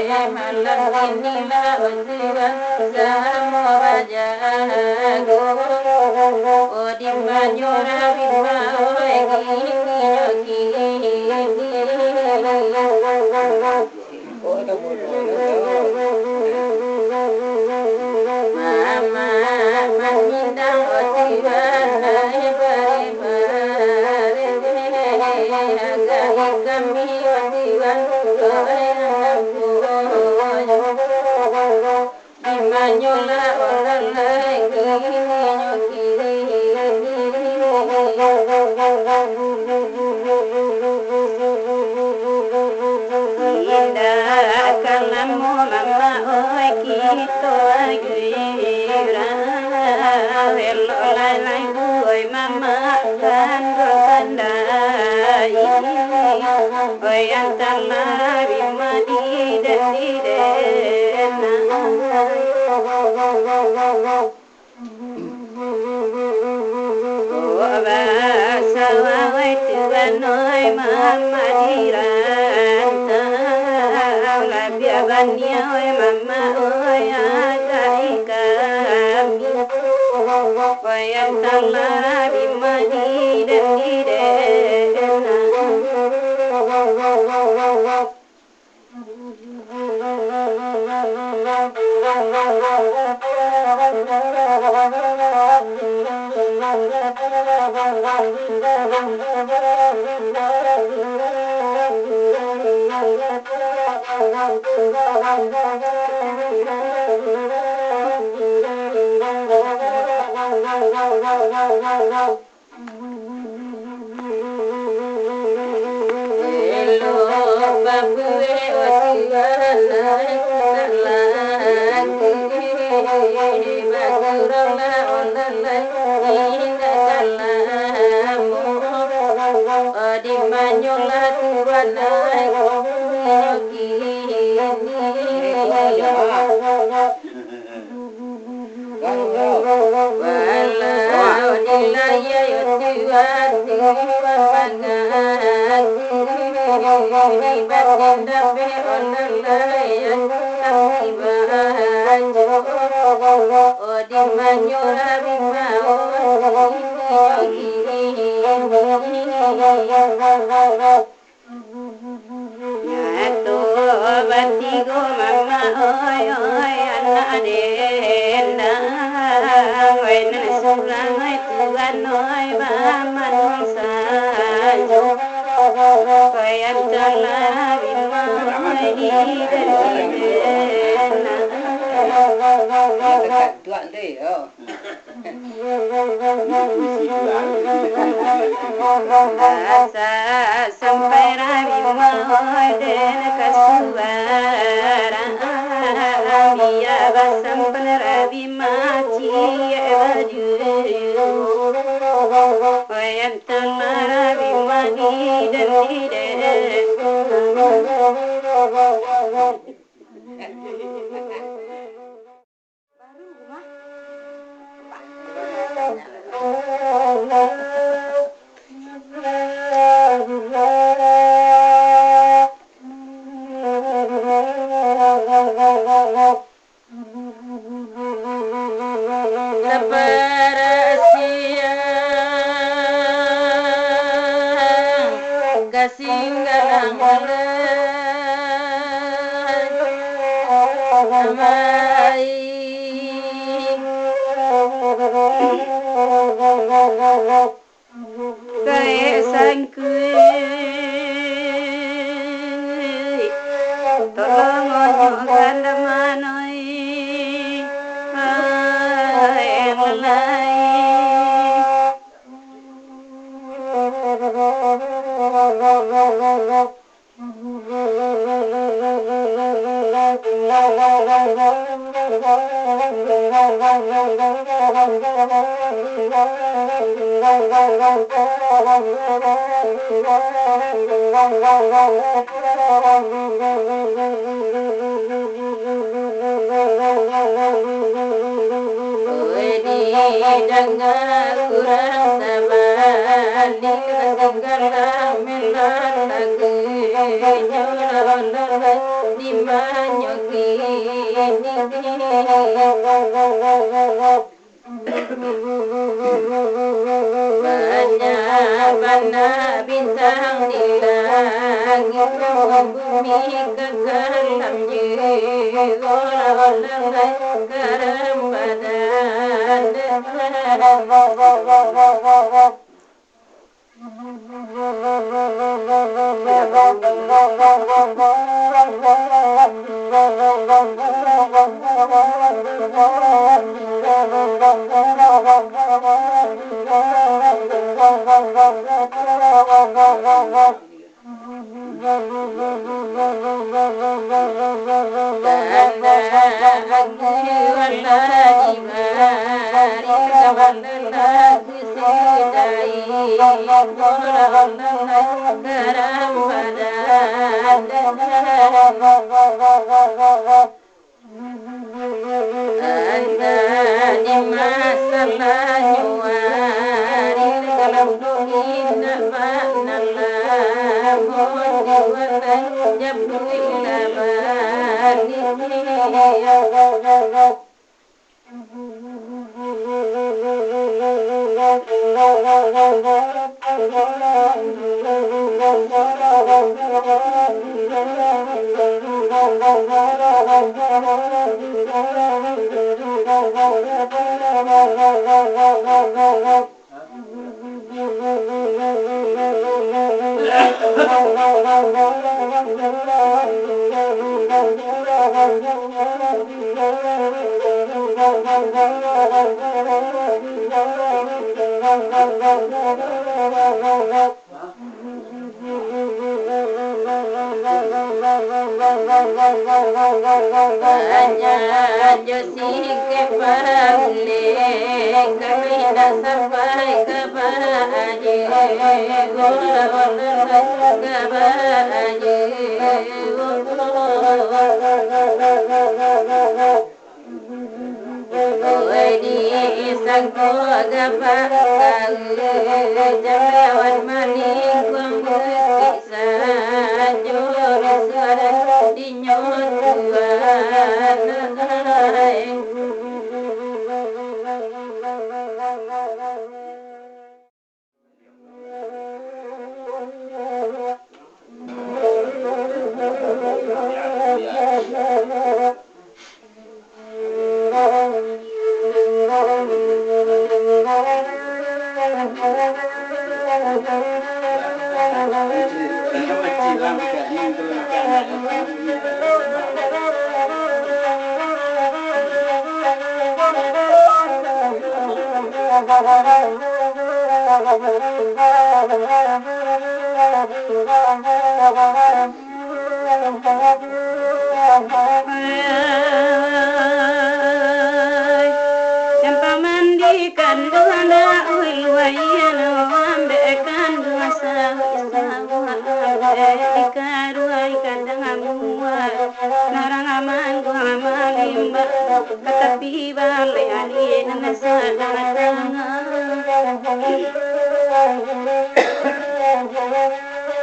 malam inilah untuan sama bajago o di manyora bima oi mama manindang otiwan hai bare bare agak kami otiwan Imanyola oralai Inda kalamu mama oi kito agira Velolai lai oi mama kandro kandai Oi antala bimadi dendidena Sawai tuanoi mama diranta labia bania oi mama oi agai kami oi antala bimadi dendidena Batigo mama oi oi anadenda oi nasurang oi tuan oi baman sajo oi antala bima oi didena tuan deh oh asa sampai rabi oi den kasubara biya basam rabi maci baju oi antala rabi madi dan di Mana bintang di langit bumi kekelam jiwa lengai garam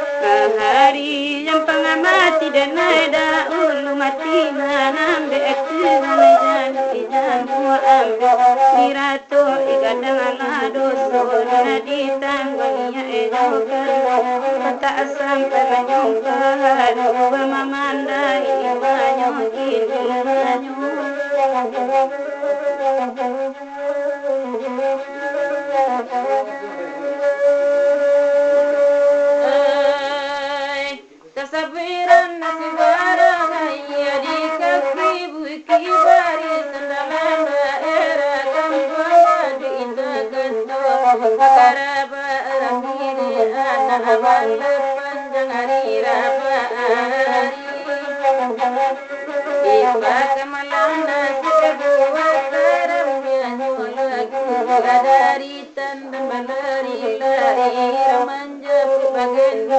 badan hari yang pengamati dan ada ulu mati manam beekna jamu ambe mirato igadang alado sona ditanggonya ejokan tak sampai menyongkan mamanda ini banyokin tasabiran nasi barang ya di kaki buki baris dalam daerah kampung di Indraganto karaba ramine anak balik panjang hari rabari iba kemalana sebuah karamnya nyolak dari tanda balari lari manja bagian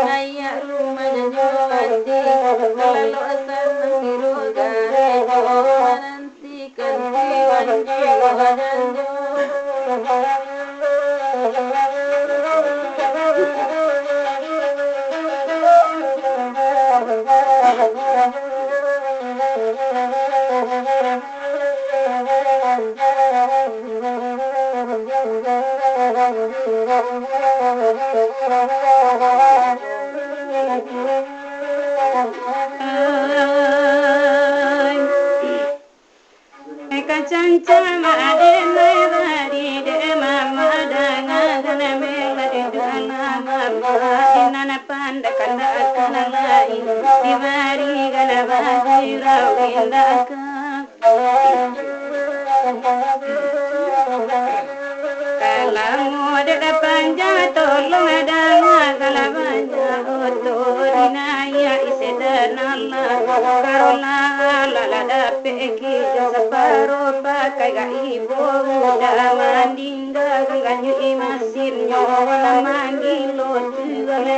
naya rumah jawati lalu asal ngiru gare nanti kan jiwa janjo Kacancama adenai bari de mama danga gana melari dana mama inana panda kanda kana lai di bari gana bari rawindaka kalamu de panja tolong danga kala panja otorina ya isedana la karola la la da peki saparo pakai ga ibu da mandinga ganganyu imasin nyo la mangilo tugale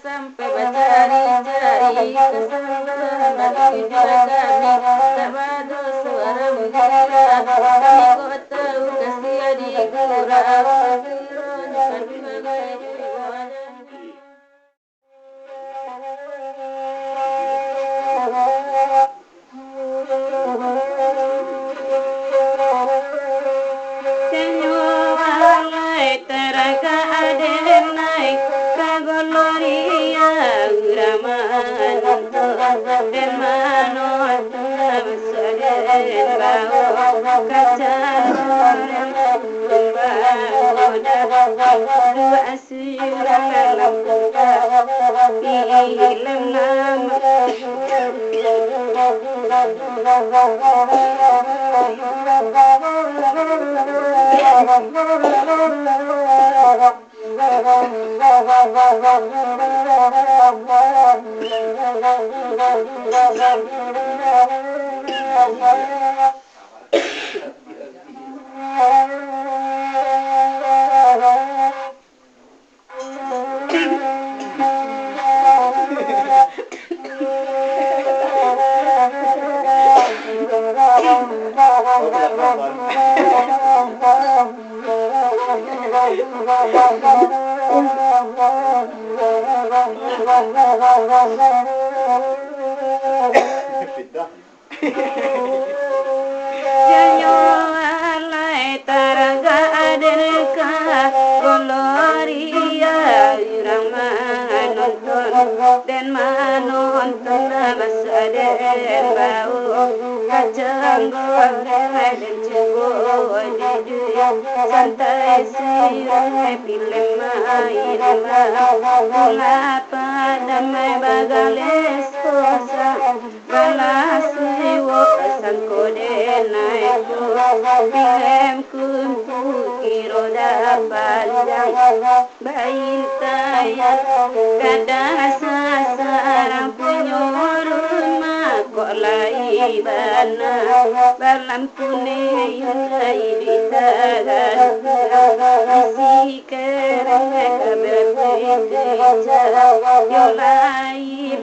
sampai bercari-cari kesalahan sabado suara mengira kami kau tahu kasih di gurau dan menonton basade bau kacang goreng dan cenggo di santai sirai film main bola padamai bagales kosa balas siwo sangkode naik film kumpu kiroda panjang bayin tayar kadang sasaran punyuruma kok lai bana balam kune yunai ditagan isi kereng kabar pita yolai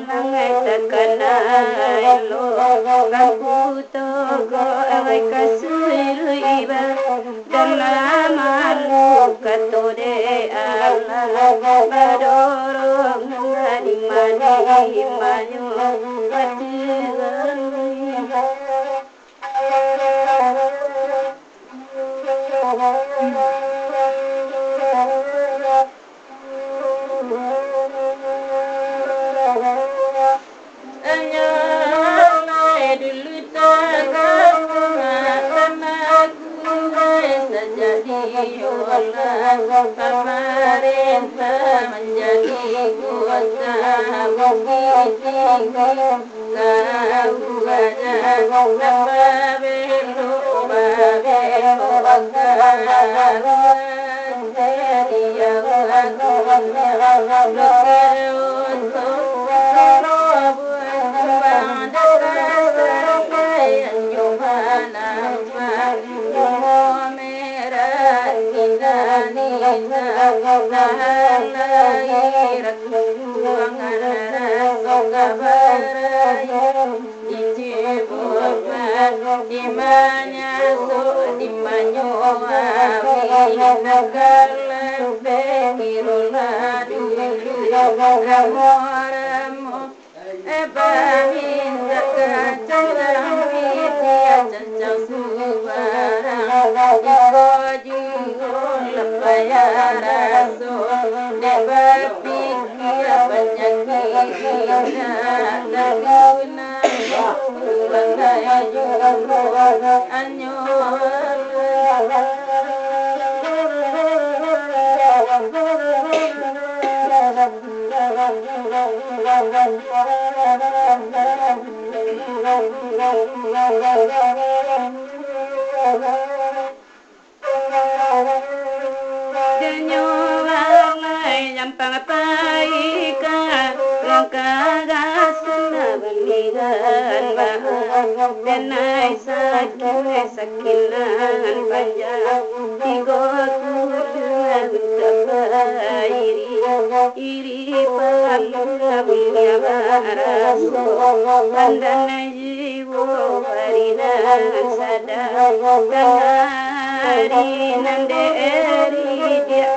langai takanai lo lampu togo awai kasuru iba dalam malu katode Allah badorong ngadi mani manyo patigan dulu tak kau terjadi olah pemerintah menjadi kuasa bukit tinggi kau aja babelu babelu jadi aku sakinan panjang iri palabulya baraso pandana jiwo parina sada kanari nande dia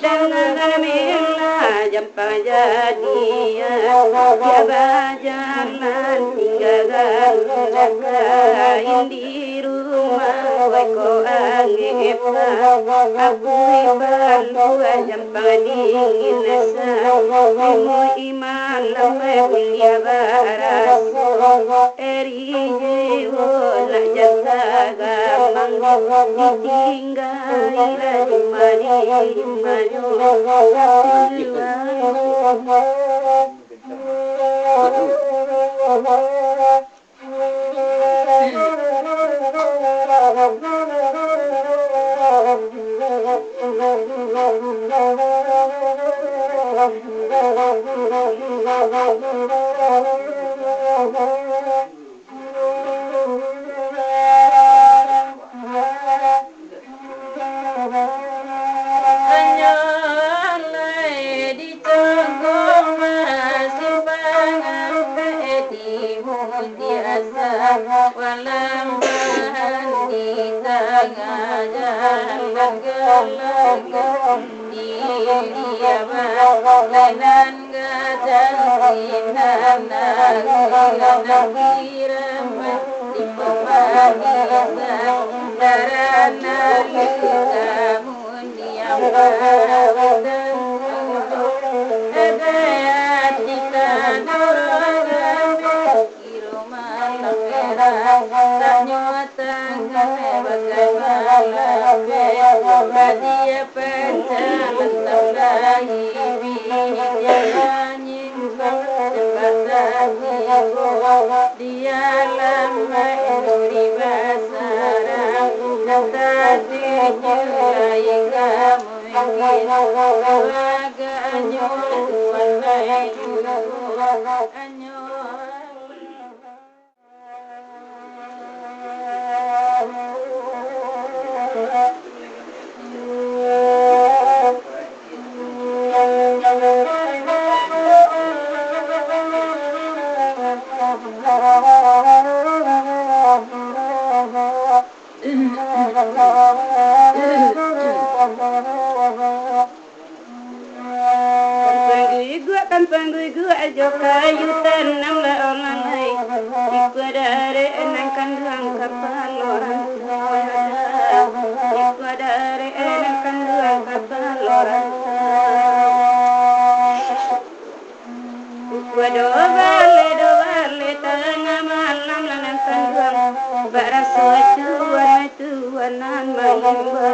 dengan mila jampa jadiya dia bajalan tinggalan indi rumah wako angepa aku ibalu jampa dingin nasa mo iman lamai kulia baraso eri jiwo la jataga mang ditinggal di mari Barasuatu warna tu warna malam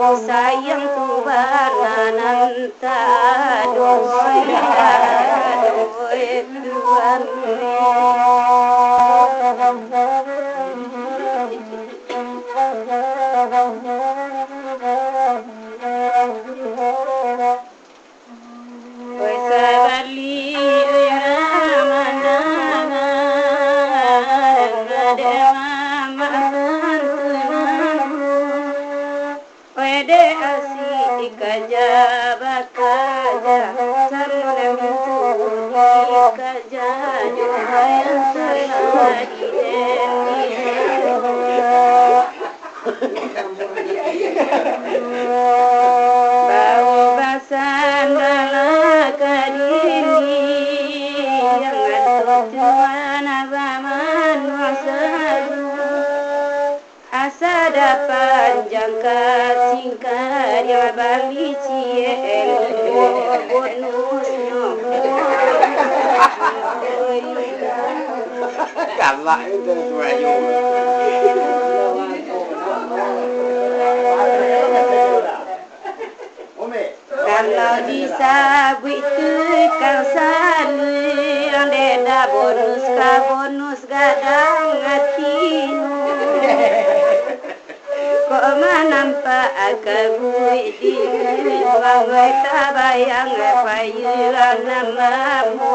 Sayang tu banananta doy Bau basandala kadini yang tujuan zaman masa asa dapat jangka singkat yang bali ciel bonus Galak itu tuayo. Kalau disabui tu kau sali anda bonus gadang hatinu kok menampak kebui di bangai tabayang payuan namamu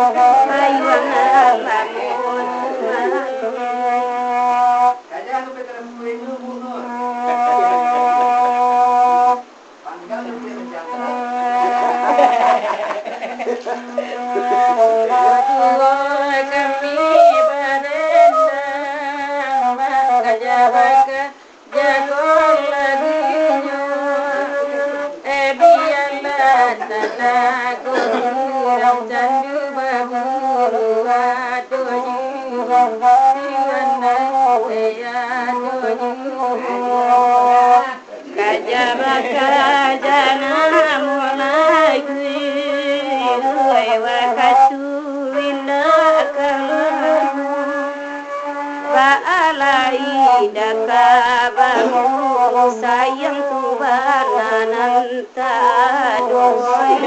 Kajabakajana mulai wakatu indah kamu Ba'alai dakabamu sayang tubanan anta adoy